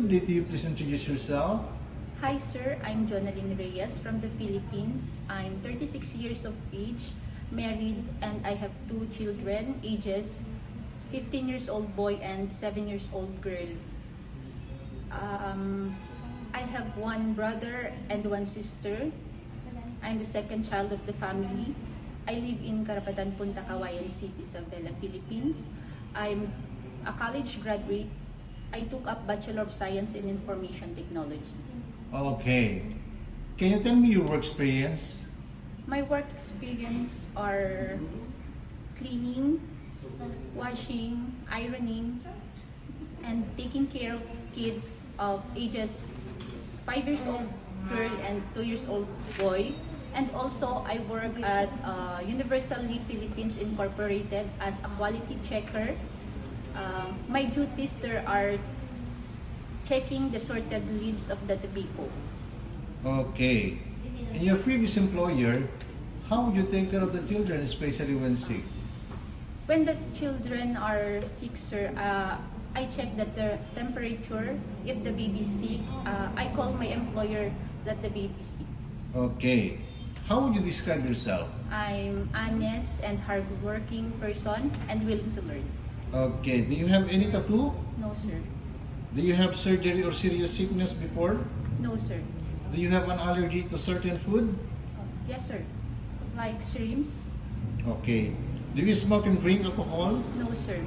Good day to you. Please introduce yourself. Hi sir, I'm Jonalyn Reyes from the Philippines. I'm 36 years of age, married, and I have two children, ages 15 years old boy and 7 years old girl. I have one brother and one sister. I'm the second child of the family. I live in Carapatan, Punta Kawayan City, Isabela, Philippines. I'm a college graduate. I took up Bachelor of Science in Information Technology. Okay. Can you tell me your work experience? My work experience are cleaning, washing, ironing, and taking care of kids of ages 5 years old girl and 2 years old boy. And also I work at Universal Leaf Philippines Incorporated as a quality checker. My duties there are checking the sorted leaves of the tobacco. Okay. In your previous employer, how would you take care of the children, especially when sick? When the children are sick, sir, I check that the temperature. If the baby is sick, I call my employer that the baby is sick. Okay. How would you describe yourself? I'm honest and hardworking person and willing to learn. Okay. Do you have any tattoo? No, sir. Do you have surgery or serious sickness before? No, sir. Do you have an allergy to certain food? Yes, sir. Like shrimps? Okay. Do you smoke and drink alcohol? No, sir.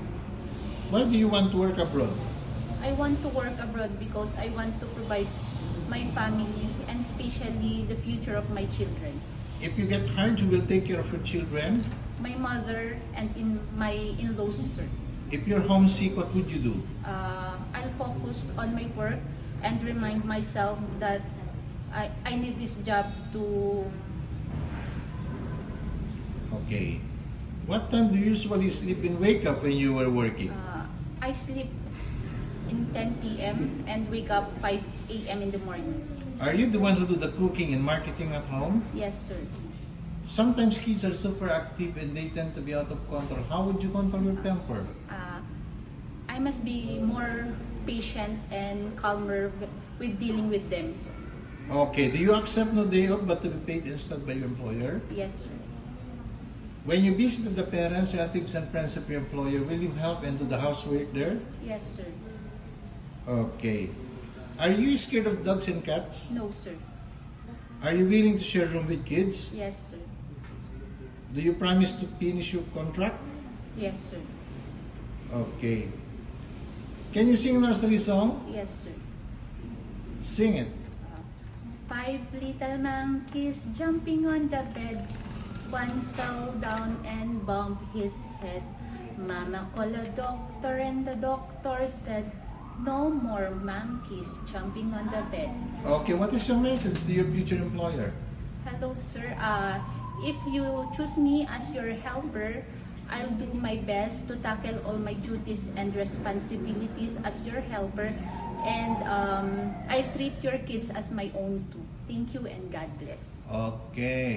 Why do you want to work abroad? I want to work abroad because I want to provide my family and especially the future of my children. If you get hired, you will take care of your children. My mother and my in-laws, sir. If you're homesick, what would you do? I'll focus on my work and remind myself that I need this job to... Okay. What time do you usually sleep and wake up when you were working? I sleep in 10 p.m. and wake up 5 a.m. in the morning. Are you the one who do the cooking and marketing at home? Yes, sir. Sometimes kids are super active and they tend to be out of control. How would you control your temper? I must be more patient and calmer with dealing with them, sir. Okay. Do you accept no day off but to be paid instead by your employer? Yes, sir. When you visit the parents, relatives, and friends of your employer, will you help and do the housework there? Yes, sir. Okay. Are you scared of dogs and cats? No, sir. Are you willing to share room with kids? Yes, sir. Do you promise to finish your contract? Yes, sir. Okay. Can you sing a nursery song? Yes, sir. Sing it. 5 little monkeys jumping on the bed. One fell down and bumped his head. Mama called a doctor and the doctor said, no more monkeys jumping on the bed. Okay, what is your message to your future employer? Hello, sir. If you choose me as your helper, I'll do my best to tackle all my duties and responsibilities as your helper, and I'll treat your kids as my own too. Thank you and God bless. Okay.